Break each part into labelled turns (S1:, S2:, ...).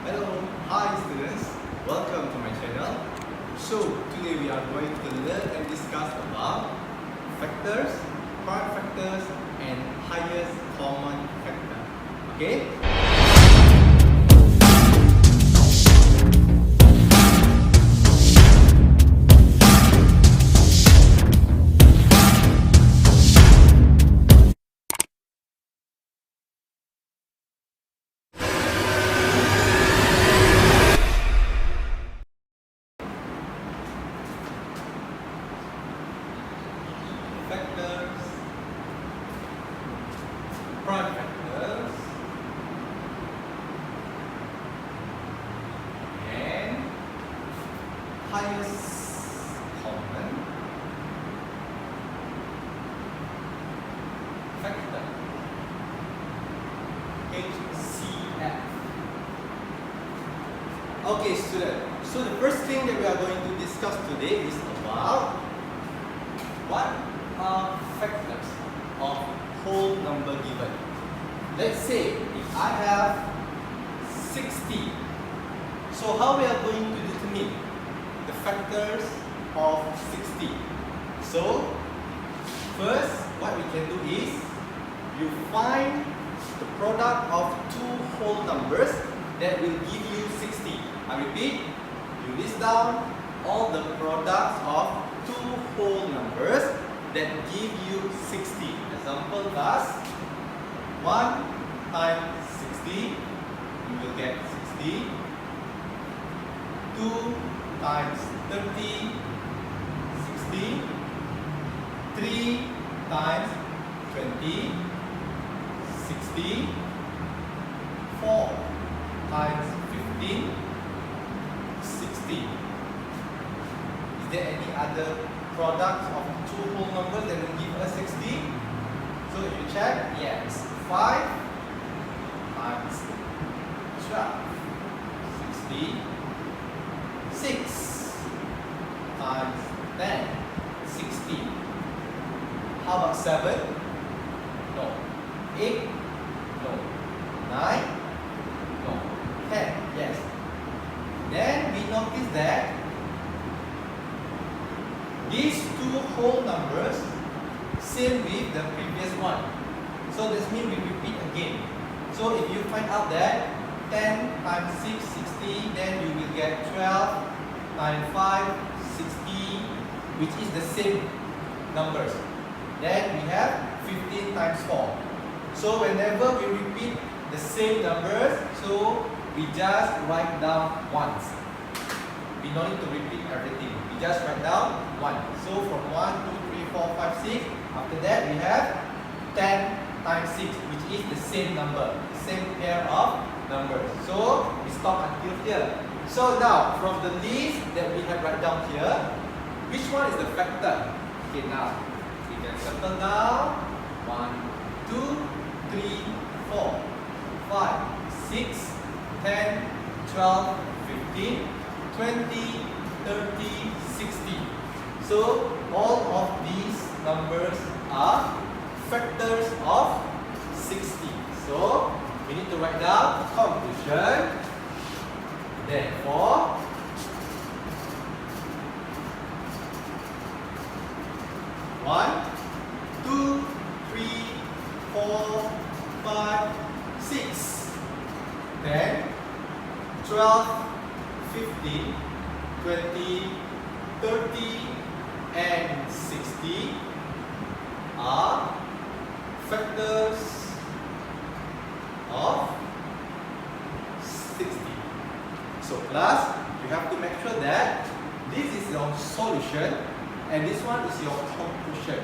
S1: Hello, hi students, welcome to my channel. So today we are going to learn and discuss about factors, prime factors and highest common factor. Okay? Factors, prime factors and highest common factor, HCF. Okay student, so the first thing that we are going to discuss today is about what are factors of whole number given. Let's say if I have 60, so how we are going to determine the factors of 60? So first what we can do is you find the product of two whole numbers that will give you 60. I repeat, you list down all the products of two whole numbers that give you 60. Example thus, 1 times 60, you will get 60. 2 times 30, 60. 3 times 20, 60. 4 times 15, 60. Is there any other products of two whole numbers that will give us 60? So if you check, yes, 5 times 12, 60. 6 times 10, 60. How about 7? No. 8? No. 9? No. 10? Yes. Then we notice that these two whole numbers same with the previous one. So this means we repeat again. So if you find out that 10 times 6, 60, then you will get 12 times 5, 60, which is the same numbers. Then we have 15 times 4. So whenever we repeat the same numbers, so we just write down once. We don't need to repeat everything. We just write down 1. So from 1, 2, 3, 4, 5, 6. After that we have 10 times 6, which is the same number, the same pair of numbers. So we stop until here. So now from the list that we have write down here, which one is the factor? Okay, now we can settle down 1, 2, 3, 4, 5, 6, 10, 12, 15, 20, 30, 60. So all of these numbers are factors of 60. So we need to write down conclusion. Therefore, one, 2, 3, 4, 5, 6, 10, 12, 15, 20, 30, and 60 are factors of 60. So class, you have to make sure that this is your solution and this one is your conclusion.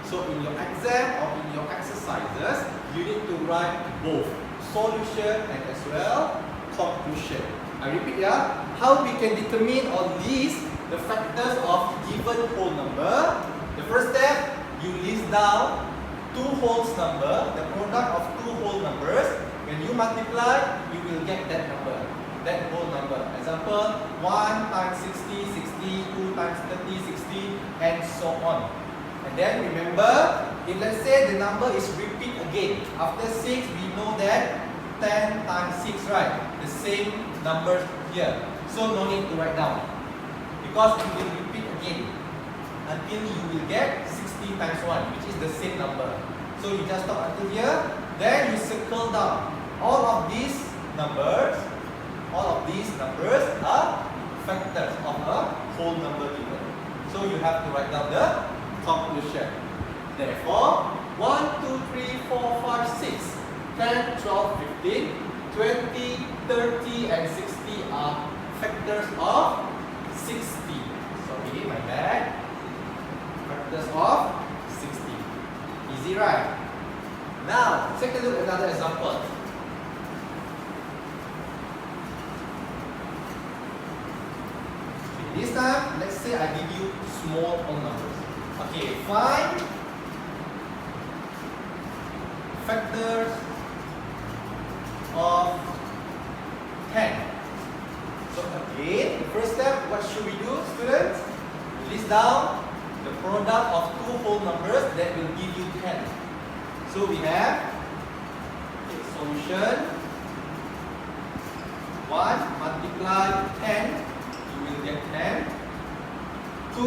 S1: So in your exam or in your exercises, you need to write both solution and as well conclusion. I repeat, yeah, how we can determine or list the factors of given whole number. The first step, you list down two whole number, the product of two whole numbers. When you multiply, you will get that number, that whole number. Example, 1 times 60, 60, 2 times 30, 60, and so on. And then remember, if let's say the number is repeat again, after 6, we know that 10 times 6, right? The same numbers here. So no need to write down. Because you will repeat again until you will get 60 times 1, which is the same number. So you just stop until here. Then you circle down. All of these numbers are factors of a whole number given. So you have to write down the conclusion. Therefore, 1, 2, 3, 4, 5, 6, 10, 12, 15, 20, 30, and 60 are factors of 60. Sorry, my bad. Factors of 60. Easy, right? Now, take a look at another example. Okay, this time, let's say I give you small whole numbers. Okay, find factors of 10. So again, the first step, what should we do, students? List down the product of two whole numbers that will give you 10. So we have solution 1 multiply 10, you will get 10. 2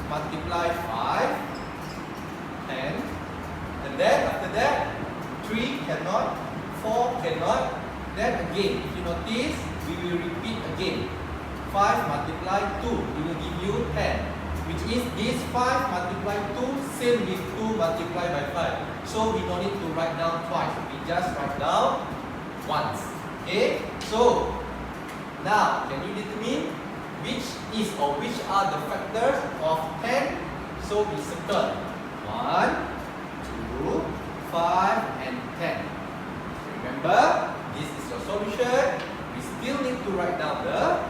S1: multiply 5, 10. And then after that, 3 cannot, 4 cannot. Then again, if you notice, we will repeat again. 5 multiply 2, it will give you 10. Which is this 5 multiply 2, same with 2 multiplied by 5. So we don't need to write down twice. We just write down once. Okay? So, now, can you determine which is or which are the factors of 10? So we circle 1, 2, 5, and 10. Remember, this is your solution. We still need to write down the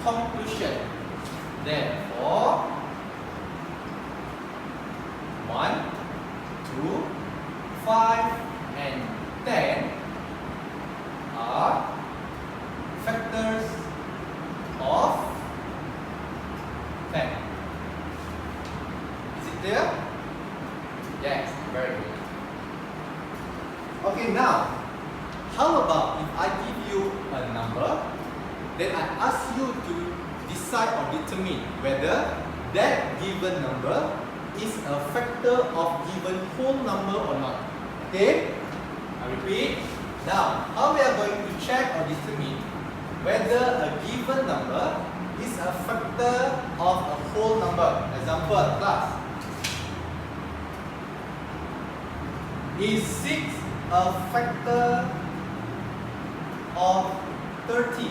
S1: conclusion. Therefore, 1, 2, 5, and 10 are factors of 10. Is it clear? Yes, very good. Okay, now, how about if I give you a number, then I ask you to decide or determine whether that given number is a factor of given whole number or not. Okay? I repeat. Now, how we are going to check or determine whether a given number is a factor of a whole number. Example, class. Is 6 a factor of 30?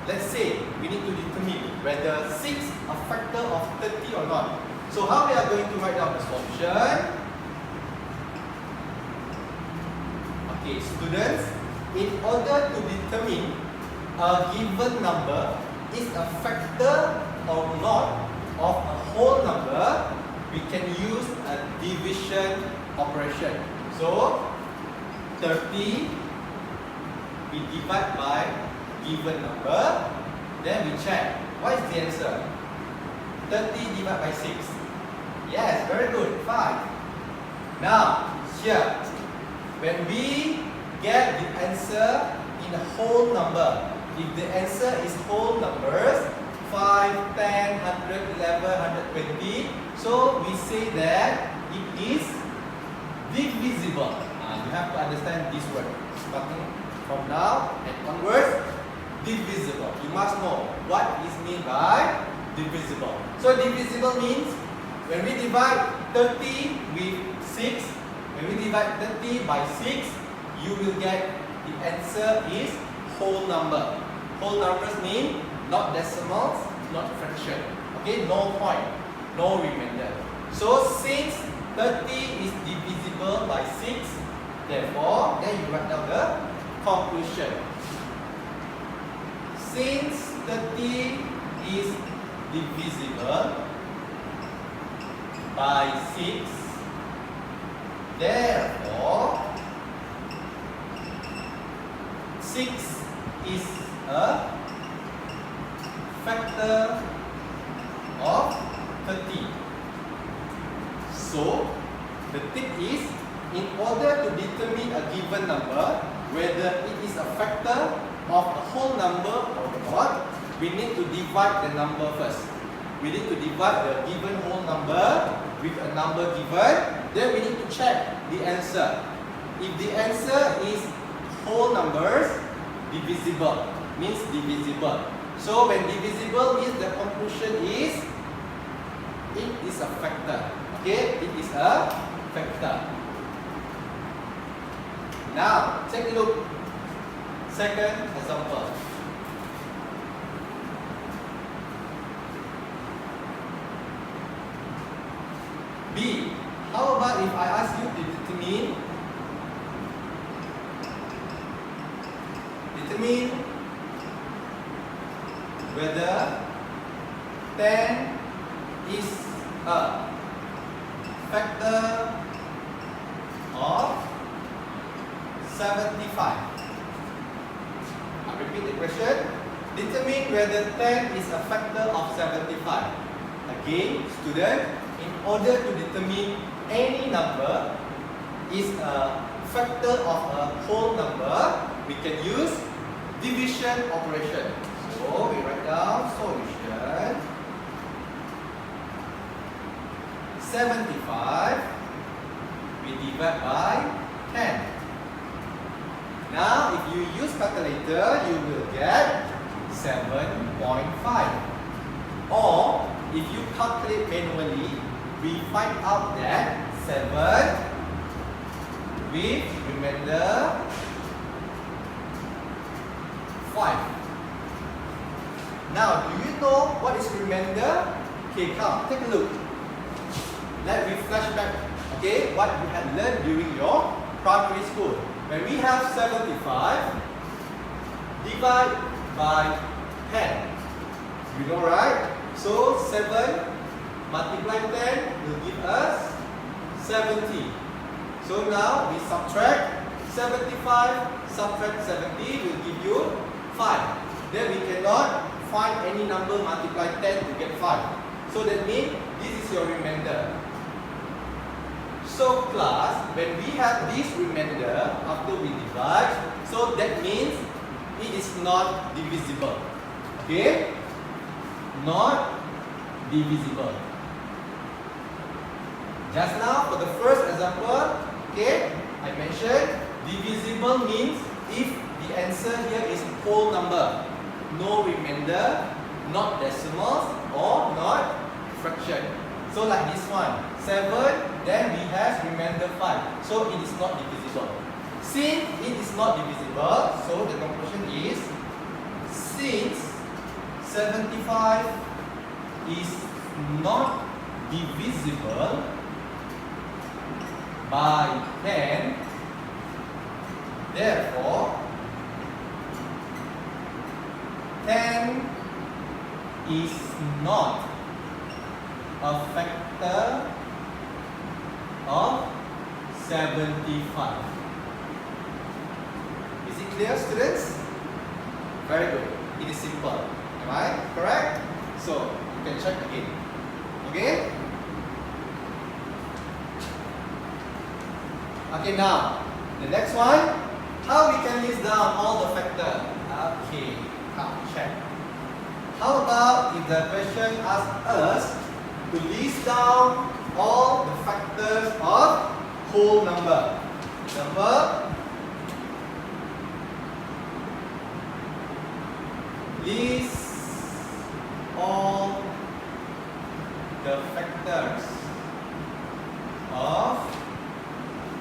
S1: Let's say we need to determine whether 6 a factor of 30 or not. So how we are going to write down the solution? Okay, students, in order to determine a given number is a factor or not of a whole number, we can use a division operation. So 30 we divide by given number, then we check what is the answer. 30 divided by 6. Yes, very good. 5. Now, here, when we get the answer in a whole number, if the answer is whole numbers, 5, 10, 100, 11, 120, so we say that it is divisible. You have to understand this word. Starting from now and onwards, divisible. You must know what is meant by divisible. So divisible means when we divide 30 with 6, when we divide 30 by 6, you will get the answer is whole number. Whole numbers mean not decimals, not fraction. Okay, no point, no remainder. So since 30 is divisible by 6, therefore, then you write down the conclusion. Since 30 is divisible by 6, therefore 6 is a factor of 30. So the tip is, in order to determine a given number, whether it is a factor of a whole number or not, we need to divide the number first. We need to divide the given whole number with a number given. Then we need to check the answer. If the answer is whole numbers, divisible, means divisible. So when divisible means the conclusion is it is a factor. Okay, it is a factor. Now take a look. Second example. B. How about if I ask you to determine whether 10 is a factor of 75. I repeat the question. Determine whether 10 is a factor of 75. Again, student, in order to determine any number is a factor of a whole number, we can use division operation. So we write down solution 75 we divide by 10. Now if you use calculator, you will get 7.5. Or if you calculate manually, we find out that 7 with remainder 5. Now, do you know what is remainder? Okay, come, take a look. Let me flash back, okay, what you had learned during your primary school. When we have 75, divide by 10. You know, right? So, 7 multiply 10 will give us 70. So now we subtract 75, subtract 70 will give you 5. Then we cannot find any number multiply 10 to get 5. So that means this is your remainder. So class, when we have this remainder after we divide, so that means it is not divisible. Okay? Not divisible. Just now for the first example, okay, I mentioned divisible means if the answer here is whole number, no remainder, not decimals or not fraction. So like this one, 7, then we have remainder 5. So it is not divisible. Since it is not divisible, so the conclusion is since 75 is not divisible by 10, therefore 10 is not a factor of 75. Is it clear, students? Very good. It is simple. Am I correct? So you can check again. Okay? Okay, now the next one, how we can list down all the factors. Okay, come check. How about if the question asks us to list down all the factors of whole number? List all the factors of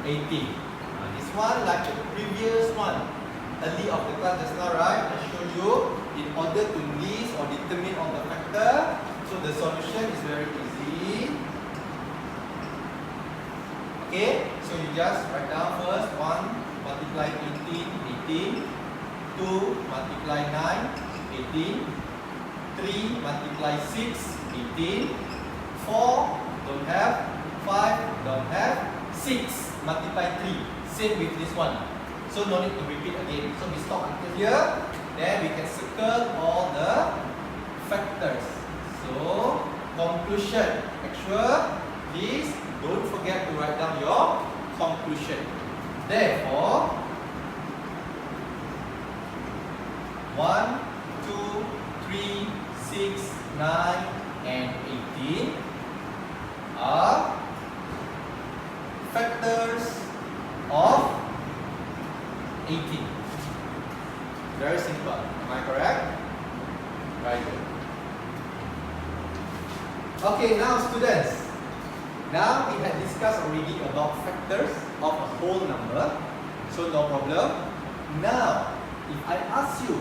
S1: 18. This one like the previous one, early of the class just now, right? I showed you in order to list or determine all the factor. So the solution is very easy. Okay, so you just write down first 1 multiply 18, 18, 2 multiply 9, 18, 3 multiply 6, 18, 4 don't have, 5 don't have, 6 multiply 3, same with this one. So no need to repeat again. So we stop until here, then we can circle all the factors. So conclusion, make sure please don't forget to write down your conclusion. Therefore 1, 2, 3, 6, 9, and 18 are factors of 18. Very simple. Am I correct? Very good. Okay, now students. Now we had discussed already about factors of a whole number. So no problem. Now, if I ask you,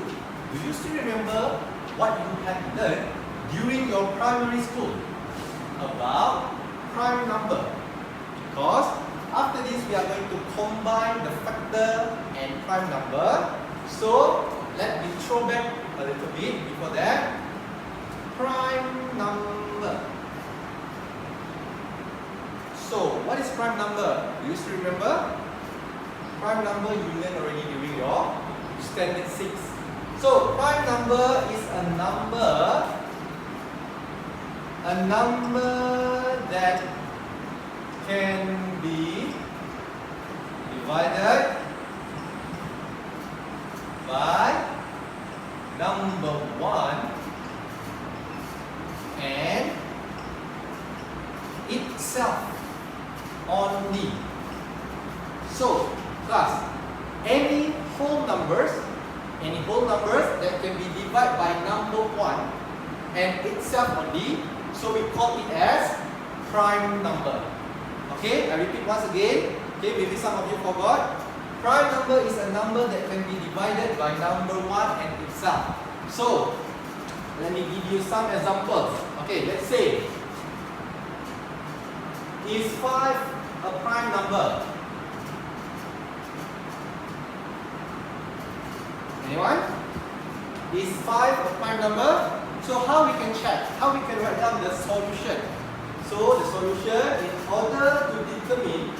S1: do you still remember what you had learned during your primary school about prime number? Because after this we are going to combine the factor and prime number. So let me throw back a little bit before that. Prime number. So what is prime number? Do you still remember? Prime number you learned already during your standard 6. So prime number is a number that can be divided by number 1 and itself only. So class, any whole numbers that can be divided by number 1 and itself only, so we call it as prime number. Okay, I repeat once again. Okay, maybe some of you forgot. Prime number is a number that can be divided by number 1 and itself. So, let me give you some examples. Okay, let's say, is 5 a prime number? Anyone? Is 5 a prime number? So how we can check? How we can write down the solution? So the solution, in order to determine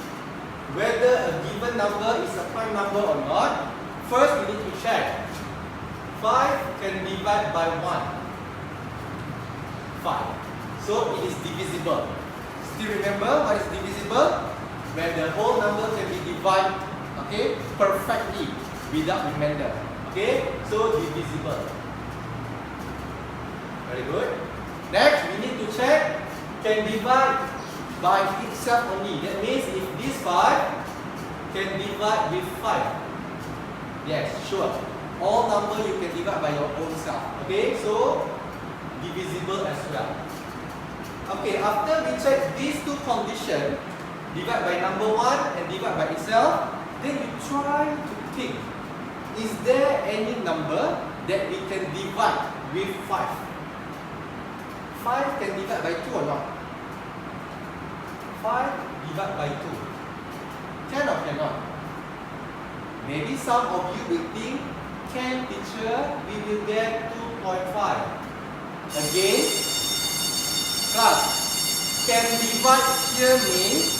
S1: whether a given number is a prime number or not, first we need to check. 5 can divide by 1. 5. So it is divisible. Still remember what is divisible? When the whole number can be divided, okay, perfectly without remainder. Okay, so divisible. Very good. Next, we need to check can divide by itself only. That means if this 5 can divide with 5. Yes, sure. All number you can divide by your own self. Okay, so divisible as well. Okay, after we check these two conditions, divide by number 1 and divide by itself, then we try to think, is there any number that we can divide with 5? 5 can divide by 2 or not? 5 divide by 2. Can or cannot? Maybe some of you will think, can teacher, we will get 2.5. Again, class, can divide here means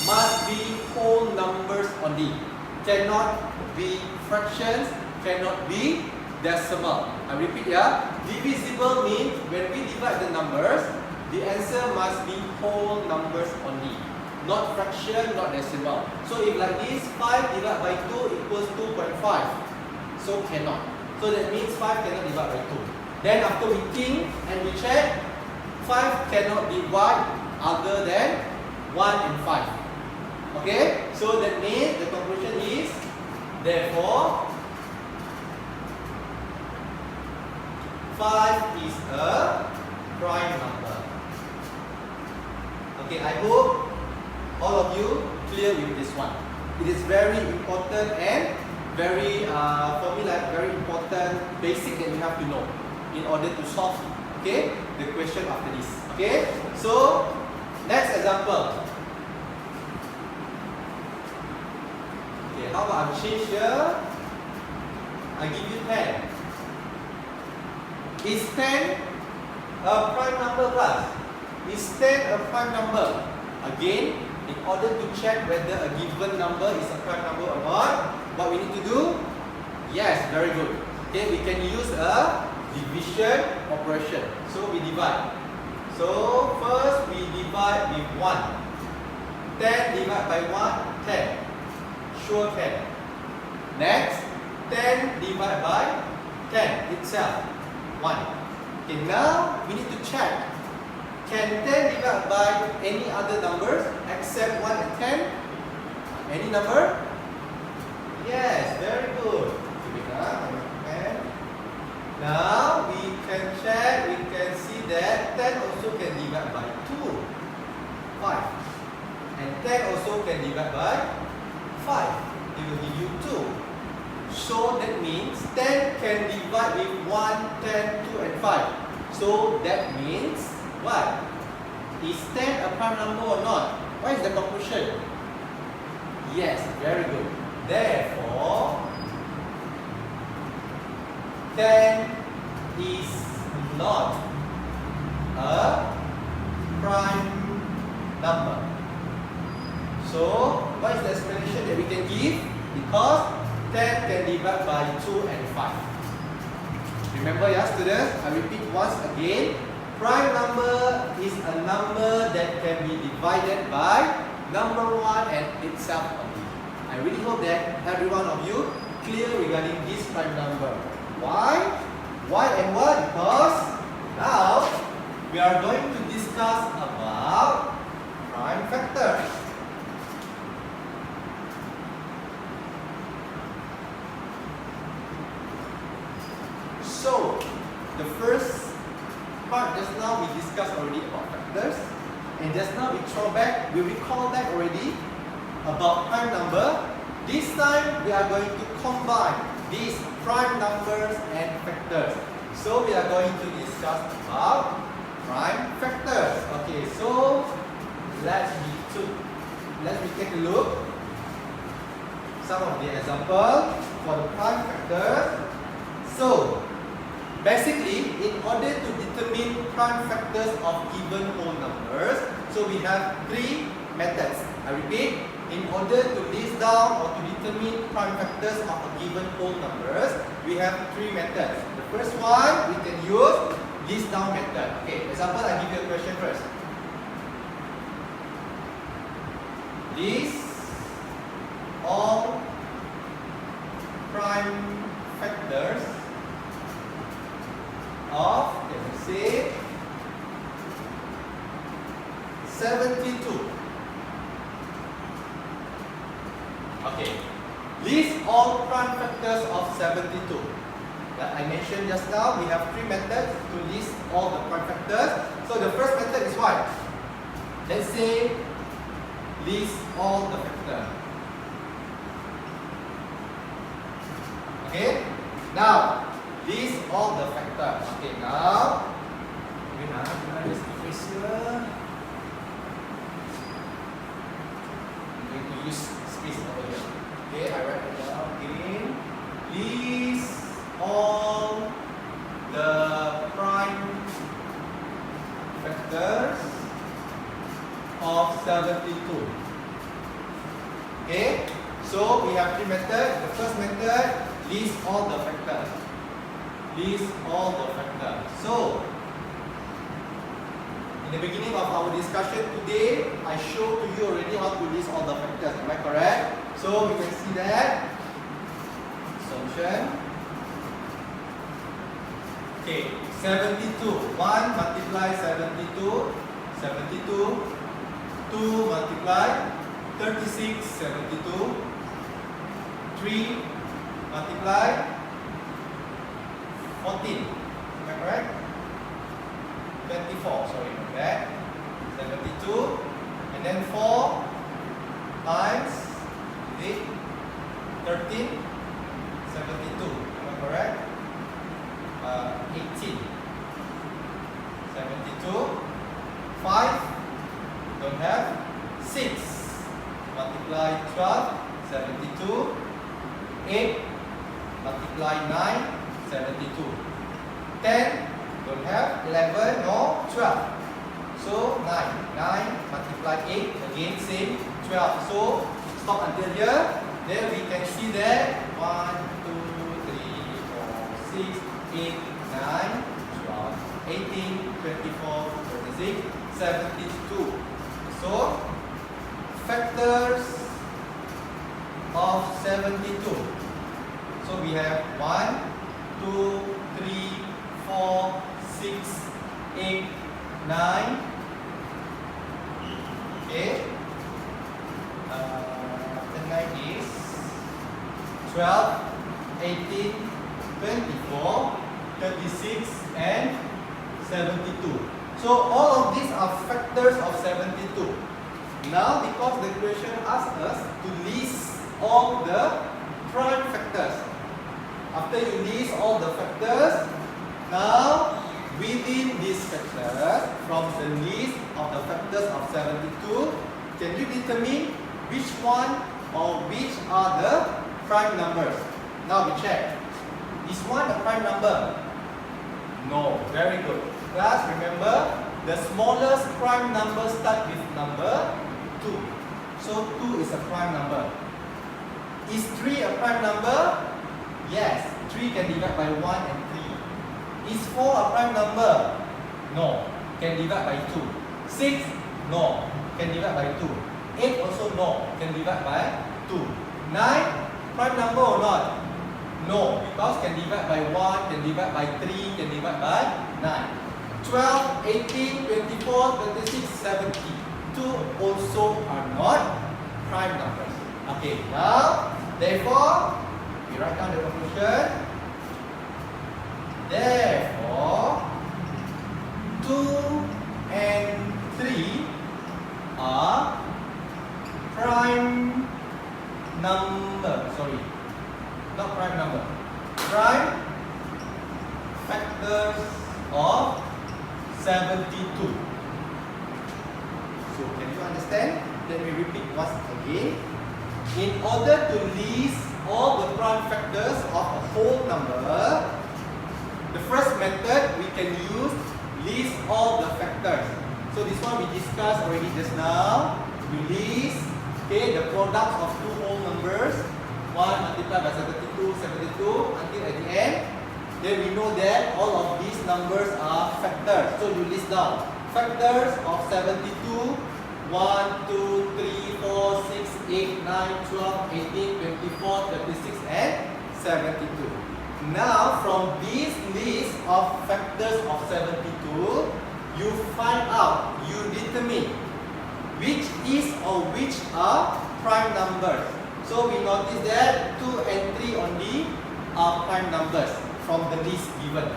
S1: must be whole numbers only. Cannot be fractions, cannot be decimal. I repeat, yeah. Divisible means when we divide the numbers, the answer must be whole numbers only. Not fraction, not decimal. So if like this, 5 divided by 2 equals 2.5. So cannot. So that means 5 cannot divide by 2. Then after we think and we check, 5 cannot divide other than 1 and 5. Okay? So that means the conclusion is, therefore, 5 is a prime number. Okay, I hope all of you clear with this one. It is very important and very, for me, like very important basic that you have to know in order to solve, okay, the question after this. Okay, so next example. Okay, how about I change here? I give you 10. Is 10 a prime number class? Is 10 a prime number? Again, in order to check whether a given number is a prime number or not, what we need to do? Yes, very good. Okay, we can use a division operation. So we divide. So first we divide with 1. 10 divided by 1, 10. Sure 10. Next, 10 divided by 10 itself, 1. Okay, now we need to check. Can 10 divide by any other numbers except 1 and 10? Any number? Yes, very good. Okay. Now we can check, we can see that 10 also can divide by 2, 5. And 10 also can divide by 5. It will give you 2. So that means 10 can divide with 1, 10, 2 and 5. So that means what? Is 10 a prime number or not? What is the conclusion? Yes, very good. Therefore, 10 is not a prime number. So, what is the explanation that we can give? Because 10 can divide by 2 and 5. Remember, yeah, students, I repeat once again. Prime number is a number that can be divided by number 1 and itself only. I really hope that every one of you clear regarding this prime number. Why? Why and what? Because now we are going to discuss about prime factors. So, the first part just now we discussed already about factors, and just now we recall back already about prime number. This time we are going to combine these prime numbers and factors. So we are going to discuss about prime factors. Okay, so let me take a look some of the examples for the prime factors. So basically, in order to determine prime factors of given whole numbers, so we have 3 methods. I repeat, in order to list down or to determine prime factors of a given whole numbers, we have 3 methods. The first one, we can use list down method. Okay, example, I give you a question first. List all prime factors of, let me say, 72. Okay, list all prime factors of 72. Like I mentioned just now, we have 3 methods to list all the prime factors. So the first method is what? Let's say, list all the factors. Okay, now list all the factors. Okay, now just erase here. I'm going to use space over here. Okay, I write it down again. List all the prime factors of 72. Okay, so we have 3 methods. The first method, list all the factors. List all the factors. So, in the beginning of our discussion today, I showed to you already how to list all the factors. Am I correct? So, we can see that. Solution. Okay, 72. 1 multiply 72. 72. 2 multiply 36. 72. 3 multiply 14. Am I correct? 24. Sorry, my bad. 72. And then 4 times 8. 13. 72. Am I correct? 18. 72. 5. Don't have. 6. Multiply 12. 72. 8. Multiply 9. 72. 10. Don't have. 11 or 12. So 9. 9 multiply 8. Again same. 12. So stop until here. Then we can see that 1, 2, 3, 4, 6, 8, 9, 12, 18, 24, 26, 72. So factors of 72. So we have 1, 2, 6, 8, 9. Okay. After 9 is 12, 18, 24, 36, and 72. So all of these are factors of 72. Now, because the question asks us to list all the prime factors. After you list all the factors, now within these factors, from the list of the factors of 72, can you determine which one or which are the prime numbers? Now we check. Is 1 a prime number? No. Very good. Class, remember, the smallest prime number starts with number 2. So 2 is a prime number. Is 3 a prime number? Yes. 3 can divide by 1 and 3. Is 4 a prime number? No. Can divide by 2. 6? No. Can divide by 2. 8 also no. Can divide by 2. 9? Prime number or not? No. Because can divide by 1, can divide by 3, can divide by 9. 12, 18, 24, 26, 72 also are not prime numbers. Okay, now, therefore, we write down the conclusion. Therefore, 2 and 3 are prime number. Sorry, not prime number. Prime factors of 72. So, can you understand? Let me repeat once again. In order to list all the prime factors of a whole number, the first method we can use list all the factors. So this one we discussed already just now. We list the products of two whole numbers, 1 multiplied by 72, 72 until at the end. Then we know that all of these numbers are factors. So you list down factors of 72, 1, 2, 3, 4, 6, 8, 9, 12, 18, 24, 36, and 72. Now, from this list of factors of 72, you find out, you determine which is or which are prime numbers. So, we notice that 2 and 3 only are prime numbers from the list given.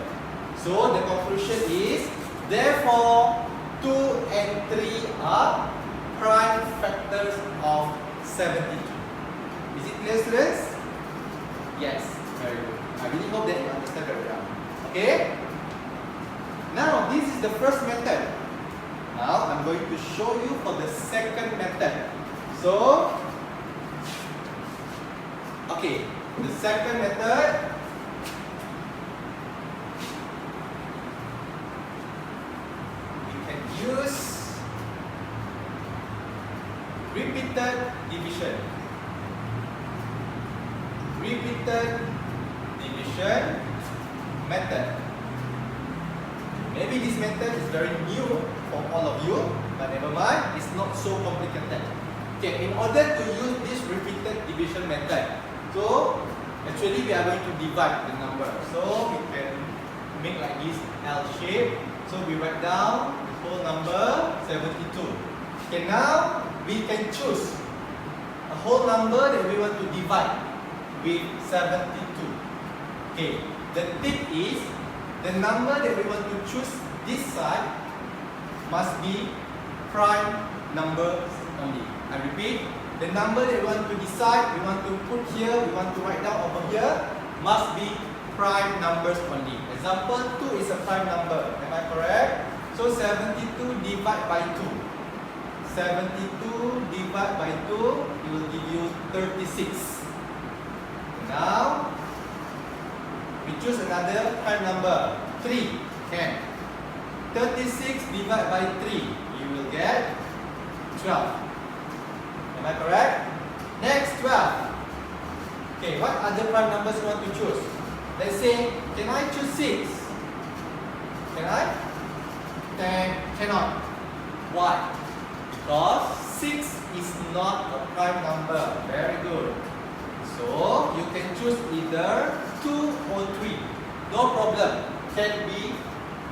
S1: So, the conclusion is, therefore, 2 and 3 are prime factors of 72. Is it clear, students? Yes, very good. I really hope that you understand very well. Okay? Now, this is the first method. Now, I'm going to show you for the second method. So, okay, the second method, we can use repeated division. Repeated division method. Maybe this method is very new for all of you, but never mind, it's not so complicated. Okay, in order to use this repeated division method, so actually we are going to divide the number. So we can make like this L shape. So we write down the whole number 72. Okay, now we can choose a whole number that we want to divide with 72. Okay, the tip is the number that we want to choose this side must be prime numbers only. I repeat, the number that we want to decide, we want to put here, we want to write down over here, must be prime numbers only. Example, 2 is a prime number. Am I correct? So 72 divided by 2. 72 divided by 2, it will give you 36. Now, we choose another prime number, 3, can. 36 divided by 3, you will get 12. Am I correct? Next, 12. Okay, what other prime numbers you want to choose? Let's say, can I choose 6? Can I? Cannot. Why? Because 6 is not a prime number. Very good. So, you can choose either 2 or 3. No problem. Can be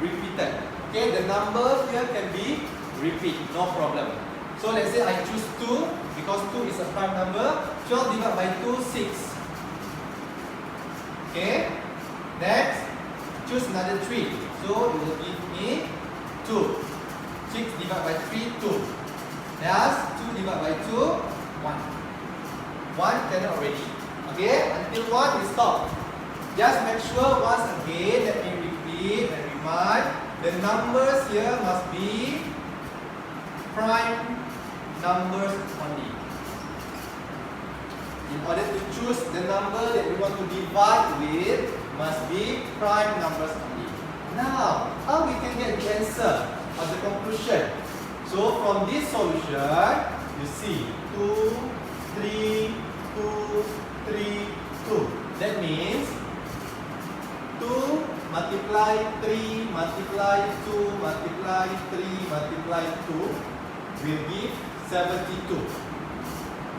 S1: repeated. Okay, the number here can be repeat, no problem. So let's say I choose 2 because 2 is a prime number. 12 divided by 2, 6. Okay, next choose another 3. So it will give me 2. 6 divided by 3, 2. Thus 2 divided by 2, 1. 1 cannot already. Okay, until 1 we stop. Just make sure once again, let me repeat and remind, the numbers here must be prime numbers only. In order to choose the number that we want to divide with, must be prime numbers only. Now, how we can get the answer or the conclusion? So from this solution, you see 2, 3, 2, 3, 2. That means 2 multiply 3 multiply 2 multiply 3 multiply 2 will give 72.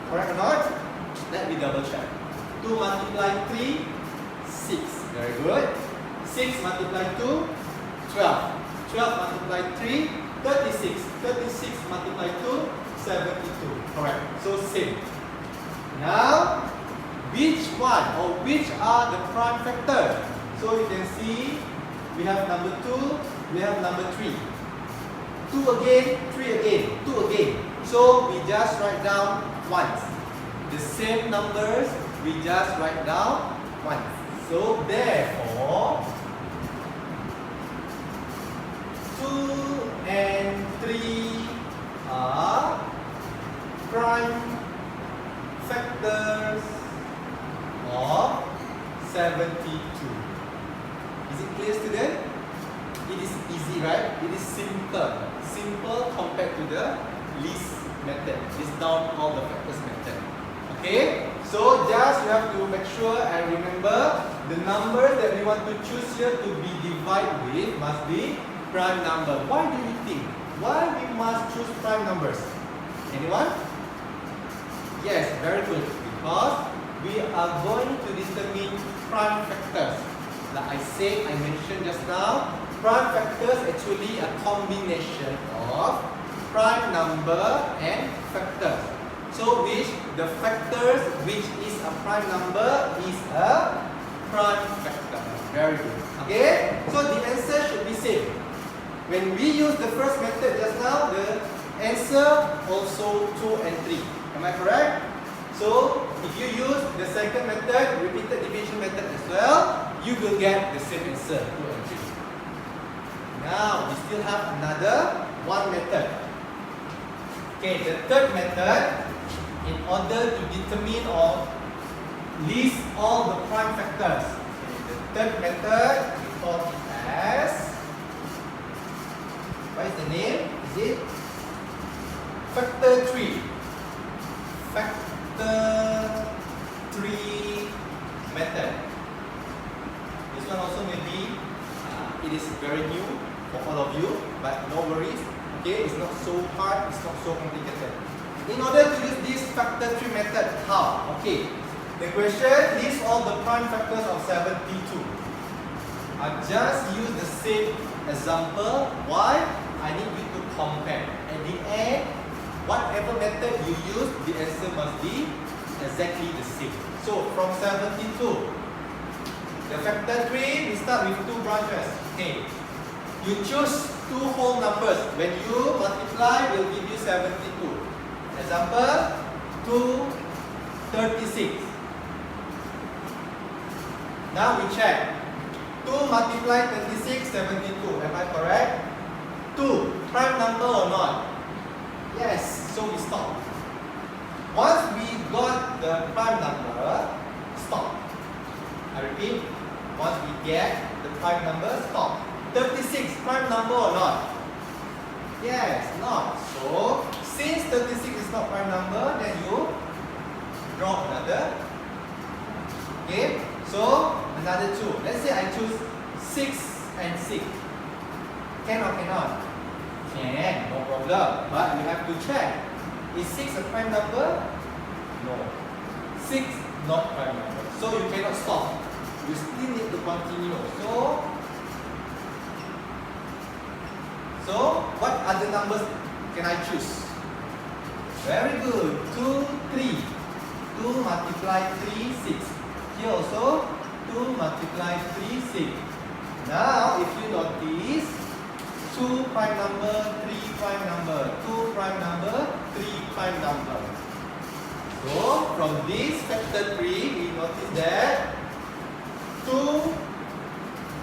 S1: Correct or not? Let me double check. 2 multiply 3, 6. Very good. 6 multiply 2, 12. 12 multiply 3, 36. 36 multiply 2, 72. Correct. So same. Now, which one or which are the prime factors? So you can see we have number 2, we have number 3. 2 again, 3 again, 2 again. So we just write down once. The same numbers, we just write down once. So therefore, 2 and 3 are prime factors of 72. Is it clear, student? It is easy, right? It is simple. Simple compared to the least method. It's down all the factors method. Okay? So just you have to make sure and remember the number that we want to choose here to be divided with must be prime number. Why do you think? Why we must choose prime numbers? Anyone? Yes, very good. Because we are going to determine prime factors. Like I mentioned just now, prime factors actually a combination of prime number and factors. So the factors which is a prime number is a prime factor. Very good. Okay? So the answer should be same. When we use the first method just now, the answer also 2 and 3. Am I correct? So if you use the second method, repeated division method as well, you will get the same answer, 2 and 3. Now we still have another one method. Okay, the third method, in order to determine or list all the prime factors. Okay, the third method we call it as, what is the name? Is it factor 3? Factor 3 method. This one also maybe it is very new for all of you, but no worries. Okay, it's not so hard, it's not so complicated. In order to use this factor 3 method, how? Okay, the question lists all the prime factors of 72. I just use the same example. Why? I need you to compare. At the end, whatever method you use, the answer must be exactly the same. So from 72, the factor 3, we start with 2 branches. Okay, you choose 2 whole numbers. When you multiply, will give you 72. Example, 2, 36. Now we check. 2 multiply 36, 72. Am I correct? 2, prime number or not? Yes, so we stop. Once we got the prime number, stop. I repeat, once we get the prime number, stop. 36, prime number or not? Yes, not. So, since 36 is not prime number, then you draw another. Okay, so another 2. Let's say I choose 6 and 6. Can or cannot? Can, no problem. But you have to check. Is 6 a prime number? No. 6 not prime number. So you cannot stop. You still need to continue. So So what other numbers can I choose? Very good. 2, 3. 2 multiply 3, 6. Here also 2 multiply 3, 6. Now if you notice, 2 prime number, 3 prime number, 2 prime number, 3 prime number. So from this factor 3, we notice that 2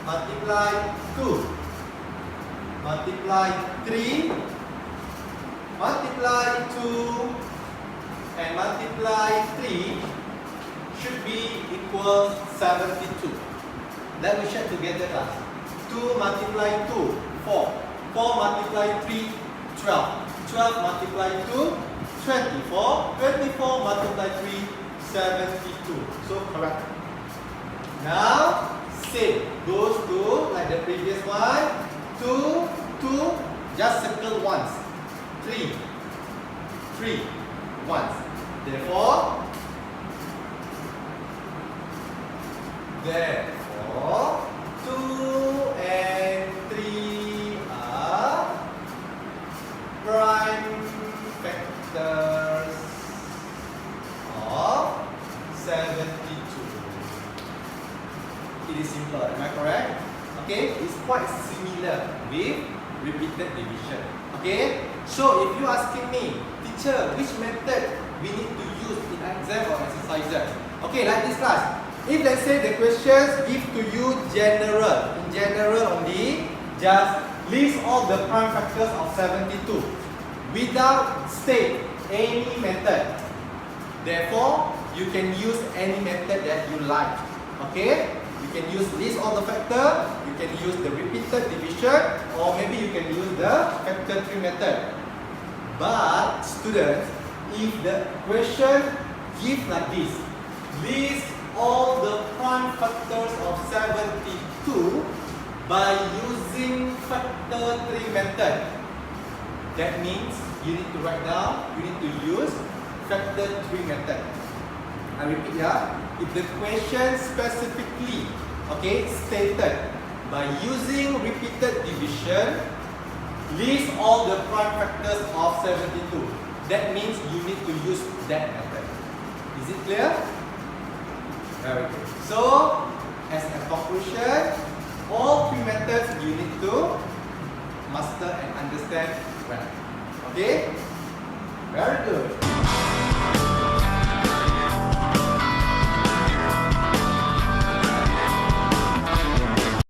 S1: multiply 2 multiply 3 multiply 2 and multiply 3 should be equal 72. Let me check together class. 2 multiply 2, 4. 4 multiply 3, 12. 12 multiply 2, 24. 24 multiply 3, 72. So correct. Now, same. Goes to, like the previous one, 2, 2, just circle once. 3, 3, once. Therefore, 2 and 3 are prime factors of 72. It is simple, am I correct? Okay, it's quite similar with repeated division. Okay, so if you asking me, teacher, which method we need to use in exam or exercises? Okay, like this class. If let's say the questions give to you general, in general only, just list all the prime factors of 72 without state any method. Therefore, you can use any method that you like. Okay? You can use list all the factor, you can use the repeated division, or maybe you can use the factor tree method. But students, if the question give like this, list all the prime factors of 72 by using factor tree method, that means you need to write down, you need to use factor tree method. I repeat here, if the question specifically, okay, stated by using repeated division, list all the prime factors of 72, that means you need to use that method. Is it clear? Very good. So, as a conclusion, all three methods you need to master and understand well. Okay? Very good.